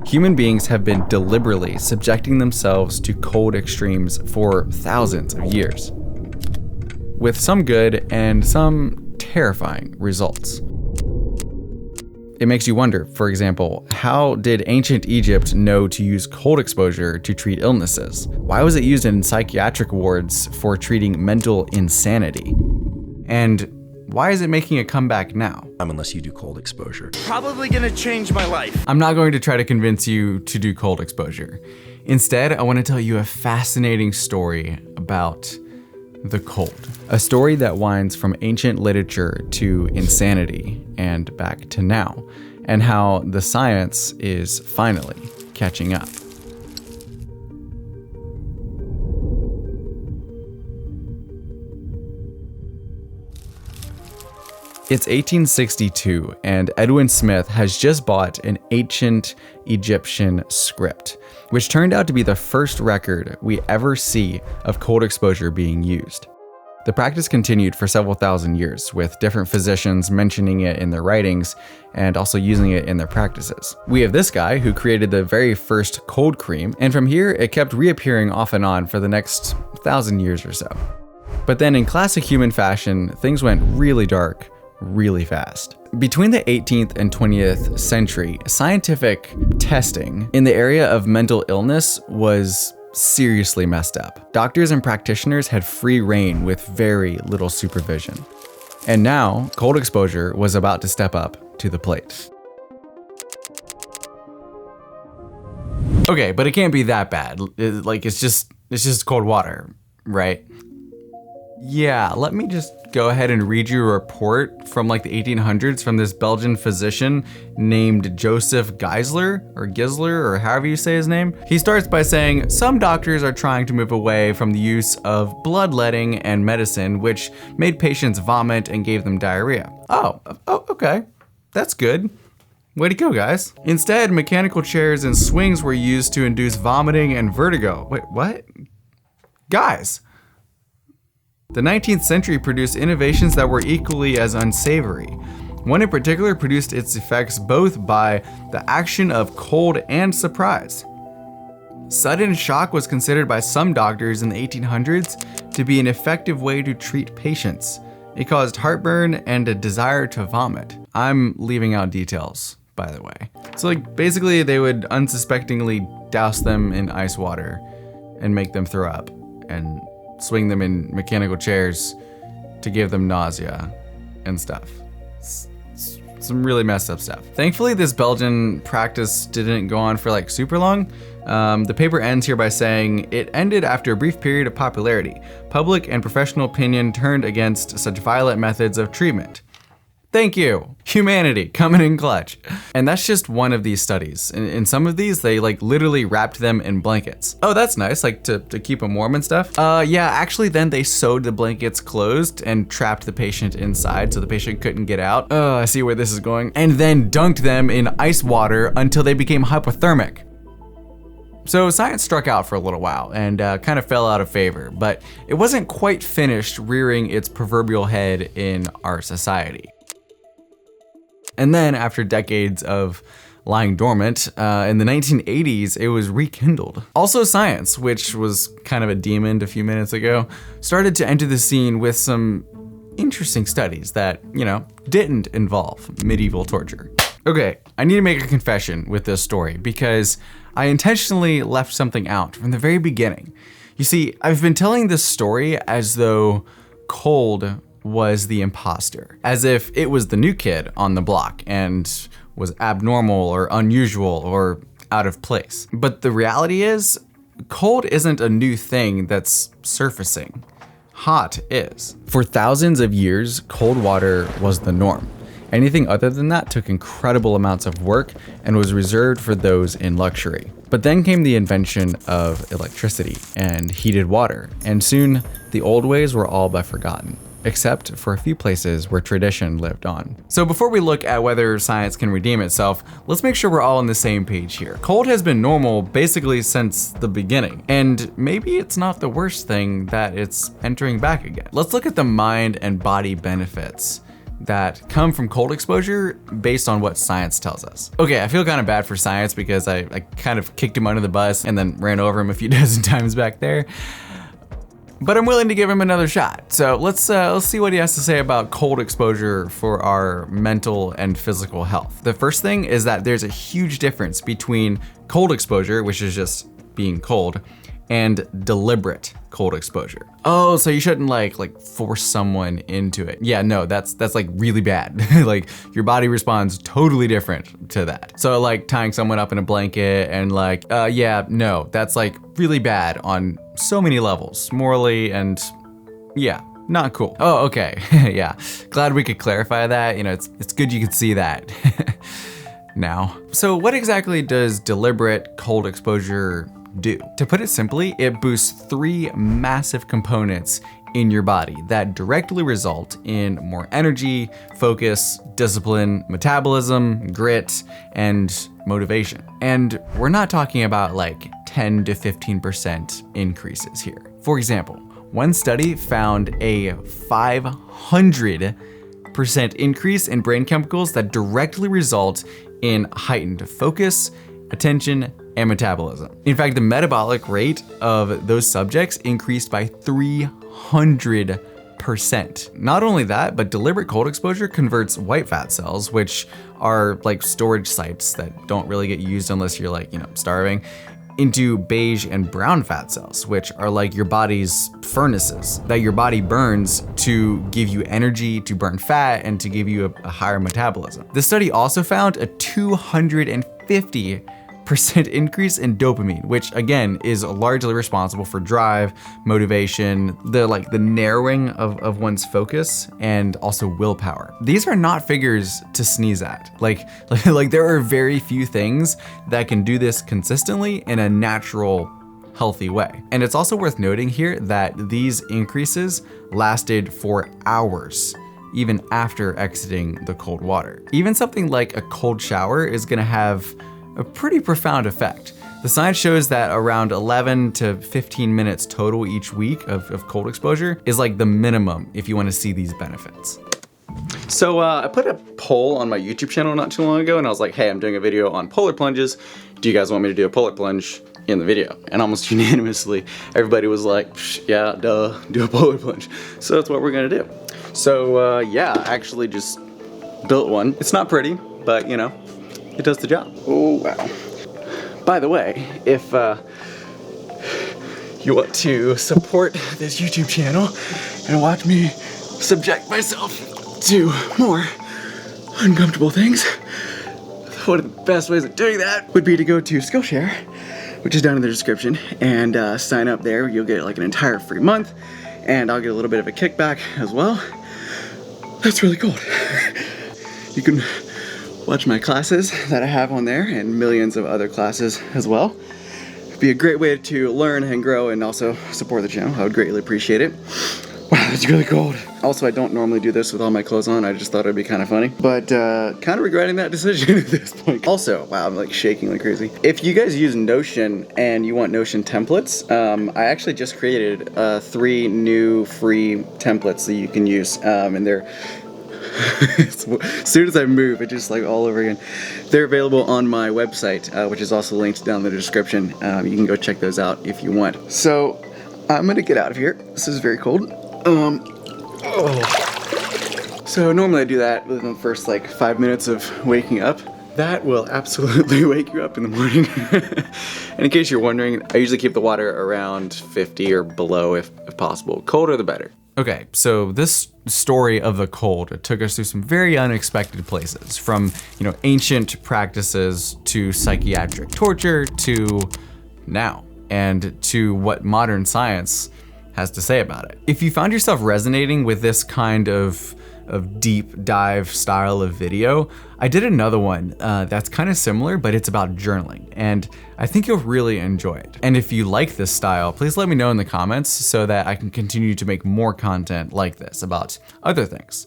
Human beings have been deliberately subjecting themselves to cold extremes for thousands of years, with some good and some terrifying results. It makes you wonder, for example, how did ancient Egypt know to use cold exposure to treat illnesses? Why was it used in psychiatric wards for treating mental insanity? And why is it making a comeback now? Unless you do cold exposure. Probably gonna change my life. I'm not going to try to convince you to do cold exposure. Instead, I want to tell you a fascinating story about the cold. A story that winds from ancient literature to insanity and back to now, and how the science is finally catching up. It's 1862, and Edwin Smith has just bought an ancient Egyptian script, which turned out to be the first record we ever see of cold exposure being used. The practice continued for several thousand years, with different physicians mentioning it in their writings and also using it in their practices. We have this guy who created the very first cold cream, and from here it kept reappearing off and on for the next 1,000 years or so. But then in classic human fashion, things went really dark really fast. Between the 18th and 20th century, scientific testing in the area of mental illness was seriously messed up. Doctors and practitioners had free reign with very little supervision. And now, cold exposure was about to step up to the plate. Okay, but it can't be that bad. It's just cold water, right? Yeah, let me just go ahead and read you a report from like the 1800s from this Belgian physician named Joseph Gisler, or however you say his name. He starts by saying, some doctors are trying to move away from the use of bloodletting and medicine, which made patients vomit and gave them diarrhea. Oh, okay. That's good. Way to go, guys. Instead, mechanical chairs and swings were used to induce vomiting and vertigo. Wait, what? Guys. The 19th century produced innovations that were equally as unsavory. One in particular produced its effects both by the action of cold and surprise. Sudden shock was considered by some doctors in the 1800s to be an effective way to treat patients. It caused heartburn and a desire to vomit. I'm leaving out details, by the way. So basically they would unsuspectingly douse them in ice water and make them throw up and swing them in mechanical chairs to give them nausea and stuff. Some really messed up stuff. Thankfully, this Belgian practice didn't go on for super long. The paper ends here by saying, it ended after a brief period of popularity. Public and professional opinion turned against such violent methods of treatment. Thank you. Humanity coming in clutch. And that's just one of these studies. In some of these, they literally wrapped them in blankets. Oh, that's nice, to keep them warm and stuff. Yeah, actually then they sewed the blankets closed and trapped the patient inside so the patient couldn't get out. I see where this is going. And then dunked them in ice water until they became hypothermic. So science struck out for a little while and kind of fell out of favor, but it wasn't quite finished rearing its proverbial head in our society. And then after decades of lying dormant, in the 1980s, it was rekindled. Also science, which was kind of a demon a few minutes ago, started to enter the scene with some interesting studies that, didn't involve medieval torture. Okay, I need to make a confession with this story because I intentionally left something out from the very beginning. You see, I've been telling this story as though cold was the imposter, as if it was the new kid on the block and was abnormal or unusual or out of place. But the reality is, cold isn't a new thing that's surfacing. Hot is. For thousands of years, cold water was the norm. Anything other than that took incredible amounts of work and was reserved for those in luxury. But then came the invention of electricity and heated water, and soon the old ways were all but forgotten, except for a few places where tradition lived on. So before we look at whether science can redeem itself, let's make sure we're all on the same page here. Cold has been normal basically since the beginning, and maybe it's not the worst thing that it's entering back again. Let's look at the mind and body benefits that come from cold exposure based on what science tells us. Okay, I feel kind of bad for science because I kind of kicked him under the bus and then ran over him a few dozen times back there. But I'm willing to give him another shot. So let's see what he has to say about cold exposure for our mental and physical health. The first thing is that there's a huge difference between cold exposure, which is just being cold, and deliberate cold exposure. Oh, so you shouldn't like force someone into it. Yeah, no, that's like really bad. Like your body responds totally different to that. So like tying someone up in a blanket and like, yeah, no, that's like really bad on so many levels, morally and yeah, not cool. Oh, okay, yeah. Glad we could clarify that. You know, it's good you could see that now. So what exactly does deliberate cold exposure do? To put it simply, it boosts 3 massive components in your body that directly result in more energy, focus, discipline, metabolism, grit, and motivation. And we're not talking about like 10 to 15% increases here. For example, one study found a 500% increase in brain chemicals that directly result in heightened focus, attention, and metabolism. In fact, the metabolic rate of those subjects increased by 300%. Not only that, but deliberate cold exposure converts white fat cells, which are like storage sites that don't really get used unless you're like, starving, into beige and brown fat cells, which are like your body's furnaces that your body burns to give you energy, to burn fat, and to give you a higher metabolism. This study also found a 250% increase in dopamine, which again is largely responsible for drive, motivation, the narrowing of one's focus, and also willpower. These are not figures to sneeze at. Like there are very few things that can do this consistently in a natural, healthy way. And it's also worth noting here that these increases lasted for hours, even after exiting the cold water. Even something like a cold shower is gonna have a pretty profound effect. The science shows that around 11 to 15 minutes total each week of cold exposure is like the minimum if you want to see these benefits. So I put a poll on my YouTube channel not too long ago and I was like, hey, I'm doing a video on polar plunges. Do you guys want me to do a polar plunge in the video? And almost unanimously, everybody was like, yeah, duh, do a polar plunge. So that's what we're gonna do. So yeah, I actually just built one. It's not pretty, but it does the job. Oh, wow. By the way, if you want to support this YouTube channel and watch me subject myself to more uncomfortable things, one of the best ways of doing that would be to go to Skillshare, which is down in the description, and sign up there. You'll get like an entire free month, and I'll get a little bit of a kickback as well. That's really cool. You can watch my classes that I have on there and millions of other classes as well. It'd be a great way to learn and grow and also support the channel. I would greatly appreciate it. Wow, it's really cold. Also, I don't normally do this with all my clothes on. I just thought it'd be kind of funny, but kind of regretting that decision at this point. Also, wow, I'm like shaking like crazy. If you guys use Notion and you want Notion templates, I actually just created 3 new free templates that you can use, and they're as soon as I move, it just like all over again. They're available on my website, which is also linked down in the description. You can go check those out if you want. So I'm gonna get out of here. This is very cold. So normally I do that within the first like 5 minutes of waking up. That will absolutely wake you up in the morning. And in case you're wondering, I usually keep the water around 50 or below if possible. Colder the better. Okay, so this story of the cold took us through some very unexpected places, from ancient practices to psychiatric torture to now, and to what modern science has to say about it. If you found yourself resonating with this kind of deep dive style of video, I did another one that's kind of similar, but it's about journaling, and I think you'll really enjoy it. And if you like this style, please let me know in the comments so that I can continue to make more content like this about other things.